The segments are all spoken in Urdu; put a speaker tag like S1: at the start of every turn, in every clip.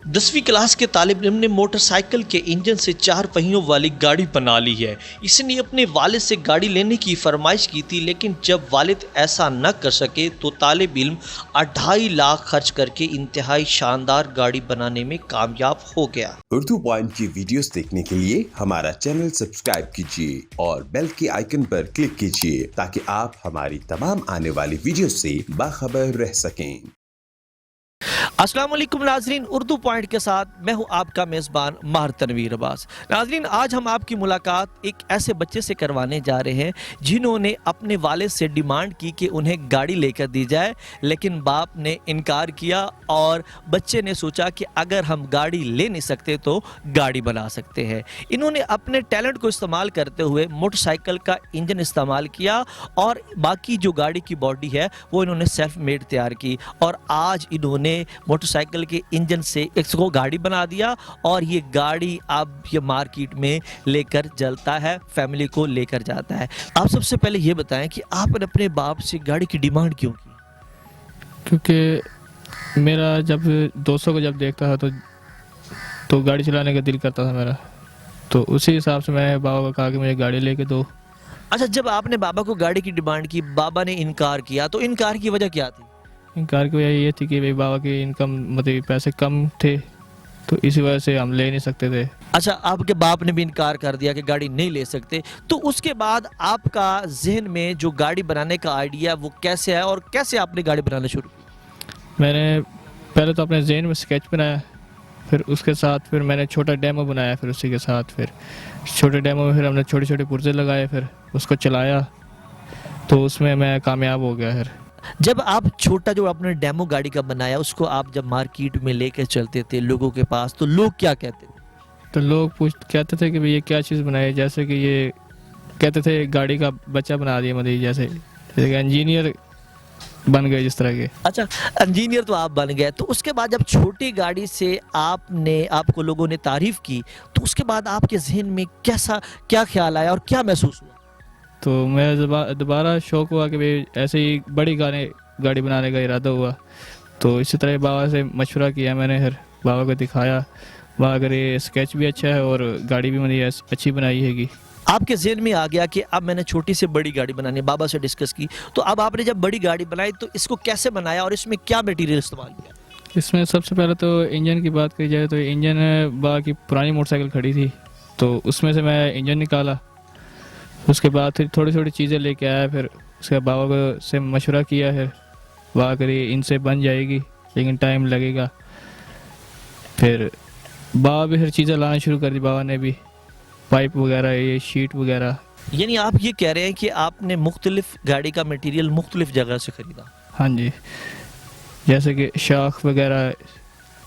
S1: 10ویں کلاس کے طالب علم نے موٹر سائیکل کے انجن سے 4 پہیوں والی گاڑی بنا لی ہے۔ اس نے اپنے والد سے گاڑی لینے کی فرمائش کی تھی، لیکن جب والد ایسا نہ کر سکے تو طالب علم 2.5 لاکھ خرچ کر کے انتہائی شاندار گاڑی بنانے میں کامیاب ہو گیا۔
S2: اردو پوائنٹ کی ویڈیوز دیکھنے کے لیے ہمارا چینل سبسکرائب کیجیے اور بیل کے آئیکن پر کلک کیجیے تاکہ آپ ہماری تمام آنے والی ویڈیوز سے باخبر رہ سکیں۔
S1: السلام علیکم ناظرین، اردو پوائنٹ کے ساتھ میں ہوں آپ کا میزبان ماہر تنویر عباس۔ ناظرین، آج ہم آپ کی ملاقات ایک ایسے بچے سے کروانے جا رہے ہیں جنہوں نے اپنے والد سے ڈیمانڈ کی کہ انہیں گاڑی لے کر دی جائے، لیکن باپ نے انکار کیا اور بچے نے سوچا کہ اگر ہم گاڑی لے نہیں سکتے تو گاڑی بنا سکتے ہیں۔ انہوں نے اپنے ٹیلنٹ کو استعمال کرتے ہوئے موٹر سائیکل کا انجن استعمال کیا اور باقی جو گاڑی کی باڈی ہے وہ انہوں نے سیلف میڈ تیار کی، اور آج انہوں نے موٹر سائیکل کے انجن سے اس کو گاڑی بنا دیا، اور یہ گاڑی اب یہ مارکیٹ میں لے کر چلتا ہے، فیملی کو لے کر جاتا ہے۔ آپ سب سے پہلے یہ بتائیں کہ آپ نے اپنے باپ سے گاڑی کی ڈیمانڈ کیوں کی؟
S3: کیونکہ میرا جب دوستوں کو جب دیکھتا تھا تو گاڑی چلانے کا دل کرتا تھا میرا، تو اسی حساب سے میں نے بابا کو کہا کہ مجھے گاڑی لے کے دو۔
S1: اچھا، جب آپ نے بابا کو گاڑی کی ڈیمانڈ کی، بابا نے انکار کیا، تو انکار کی وجہ کیا تھی؟
S3: انکار کی وجہ یہ تھی کہ بابا کی انکم مطلب پیسے کم تھے، تو اسی وجہ سے ہم لے نہیں سکتے تھے۔
S1: اچھا، آپ کے باپ نے بھی انکار کر دیا کہ گاڑی نہیں لے سکتے، تو اس کے بعد آپ کا ذہن میں جو گاڑی بنانے کا آئیڈیا وہ کیسے ہے اور کیسے آپ نے گاڑی بنانا شروع کی؟
S3: میں نے پہلے تو اپنے ذہن میں اسکیچ بنایا، پھر اس کے ساتھ پھر میں نے چھوٹا ڈیمو بنایا، پھر اسی کے ساتھ پھر چھوٹے ڈیمو میں پھر ہم نے چھوٹے چھوٹے پرزے لگائے، پھر اس کو چلایا تو اس میں کامیاب ہو گیا۔ پھر
S1: جب آپ چھوٹا جو آپ نے ڈیمو گاڑی کا بنایا، اس کو آپ جب مارکیٹ میں لے کے چلتے تھے لوگوں کے پاس، تو لوگ کیا کہتے تھے؟
S3: تو لوگ کہتے تھے کہ یہ کیا چیز بنائی، جیسے کہ یہ کہتے تھے گاڑی کا بچہ بنا دیا، مطلب جیسے کہ انجینئر بن گئے جس طرح کے۔
S1: اچھا، انجینئر تو آپ بن گئے، تو اس کے بعد جب چھوٹی گاڑی سے آپ کو لوگوں نے تعریف کی، تو اس کے بعد آپ کے ذہن میں کیا خیال آیا اور کیا محسوس ہوا؟
S3: تو میرا دوبارہ شوق ہوا کہ ایسے ہی بڑی گاڑی بنانے کا ارادہ ہوا، تو اسی طرح بابا سے مشورہ کیا میں نے، پھر بابا کو دکھایا، وہاں اگر یہ اسکیچ بھی اچھا ہے اور گاڑی بھی مجھے اچھی بنائی ہے گی۔
S1: آپ کے ذہن میں آ گیا کہ اب میں نے چھوٹی سے بڑی گاڑی بنانی ہے، بابا سے ڈسکس کی، تو اب آپ نے جب بڑی گاڑی بنائی تو اس کو کیسے بنایا اور اس میں کیا میٹیریل استعمال کیا؟
S3: اس میں سب سے پہلے تو انجن کی بات کی جائے تو انجن بابا کی پرانی موٹر سائیکل کھڑی تھی، تو اس میں سے میں انجن نکالا، اس کے بعد پھر تھوڑی تھوڑی چیزیں لے کے آیا، پھر اس کے بابا کو سے مشورہ کیا، پھر بابا کری ان سے بن جائے گی لیکن ٹائم لگے گا۔ پھر بابا بھی ہر چیزیں لانا شروع کر دی، بابا نے بھی پائپ وغیرہ، یہ شیٹ وغیرہ۔
S1: یعنی آپ یہ کہہ رہے ہیں کہ آپ نے مختلف گاڑی کا میٹیریل مختلف جگہ سے خریدا؟
S3: ہاں جی، جیسے کہ شاخ وغیرہ،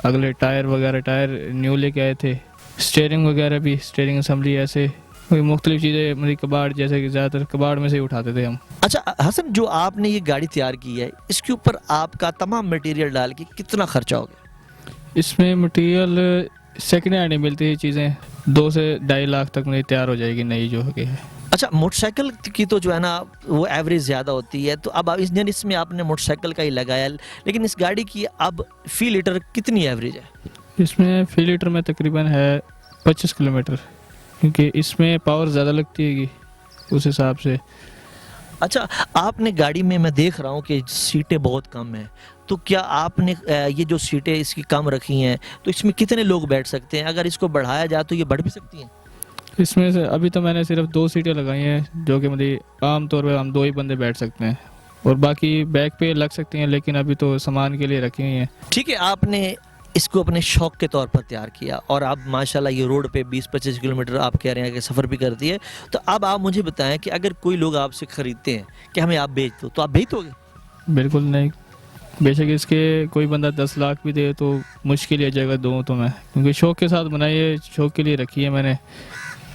S3: اگلے ٹائر وغیرہ، ٹائر نیو لے کے آئے تھے، اسٹیئرنگ وغیرہ بھی، اسٹیئرنگ اسمبلی، ایسے کوئی مختلف چیزیں، مطلب کباڑ، جیسے کہ زیادہ تر کباڑ میں سے ہی اٹھاتے تھے ہم۔
S1: اچھا حسن، جو آپ نے یہ گاڑی تیار کی ہے، اس کے اوپر آپ کا تمام میٹیریل ڈال کے کتنا خرچہ ہو گیا؟
S3: اس میں مٹیریل سیکنڈ ہینڈ ہی ملتی ہے چیزیں، 2 سے 2.5 لاکھ تک میں تیار ہو جائے گی نئی جو ہے۔
S1: اچھا، موٹر سائیکل کی تو جو ہے نا وہ ایوریج زیادہ ہوتی ہے، تو اب اس میں آپ نے موٹر سائیکل کا ہی لگایا، لیکن اس گاڑی کی اب فی لیٹر کتنی ایوریج ہے؟
S3: اس میں فی لیٹر میں تقریباً ہے 25 کلومیٹر، کیونکہ اس میں پاور زیادہ لگتی ہے گی اس حساب سے۔
S1: اچھا، آپ نے گاڑی میں دیکھ رہا ہوں کہ سیٹیں بہت کم ہیں، تو کیا آپ نے یہ جو سیٹیں اس کی کم رکھی ہیں تو اس میں کتنے لوگ بیٹھ سکتے ہیں؟ اگر اس کو بڑھایا جائے تو یہ بڑھ بھی سکتی ہیں؟
S3: اس میں سے ابھی تو میں نے صرف 2 سیٹیں لگائی ہیں، جو کہ مطلب عام طور پہ ہم 2 ہی بندے بیٹھ سکتے ہیں، اور باقی بیک پہ لگ سکتی ہیں، لیکن ابھی تو سامان کے لیے رکھی ہوئی ہیں۔
S1: ٹھیک ہے، آپ نے اس کو اپنے شوق کے طور پر تیار کیا، اور اب ماشاءاللہ یہ روڈ پہ 20-25 کلومیٹر آپ کہہ رہے ہیں کہ سفر بھی کرتی ہے، تو اب آپ مجھے بتائیں کہ اگر کوئی لوگ آپ سے خریدتے ہیں کہ ہمیں آپ بیچ دو، تو آپ بیچ دو گے؟
S3: بالکل نہیں، بے شک اس کے کوئی بندہ 10 لاکھ بھی دے تو مشکل ہے جگہ دوں تو میں، کیونکہ شوق کے ساتھ بنائی ہے، شوق کے لیے رکھی ہے میں نے،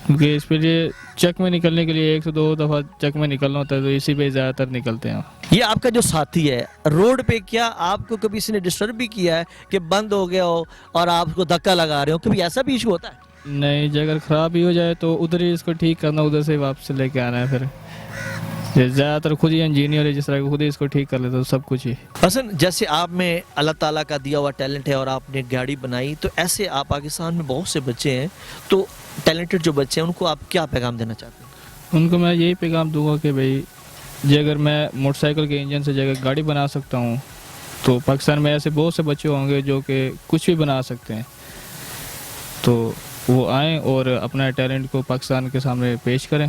S3: کیونکہ اس پہ لیے چک میں نکلنے کے لیے 1 سے 2 دفعہ چک میں نکلنا ہوتا ہے، تو اسی پہ زیادہ تر نکلتے ہیں۔
S1: یہ آپ کا جو ساتھی ہے روڈ پہ، کیا آپ کو کبھی اس نے ڈسٹرب بھی کیا ہے کہ بند ہو گیا ہو اور آپ کو دھکا لگا رہے ہو؟ کبھی ایسا بھی ایشو ہوتا ہے؟
S3: نہیں جی، اگر خراب بھی ہو جائے تو ادھر ہی اس کو ٹھیک کرنا، ادھر سے واپس لے کے آنا ہے پھر۔ زیادہ تر خود ہی انجینئر ہے، جس طرح خود ہی اس کو ٹھیک کر لیتا تو سب کچھ ہی.
S1: حسن، جیسے آپ میں اللہ تعالیٰ کا دیا ہوا ٹیلنٹ ہے اور آپ نے گاڑی بنائی، تو ایسے آپ پاکستان میں بہت سے بچے ہیں، تو ٹیلنٹڈ جو بچے ہیں ان کو آپ کیا پیغام دینا چاہتے ہیں؟
S3: ان کو میں یہی پیغام دوں گا کہ بھائی جی اگر میں موٹر سائیکل کے انجن سے جگہ گاڑی بنا سکتا ہوں تو پاکستان میں ایسے بہت سے بچے ہوں گے جو کہ کچھ بھی بنا سکتے ہیں. تو وہ آئیں اور اپنا ٹیلنٹ کو پاکستان کے سامنے پیش کریں.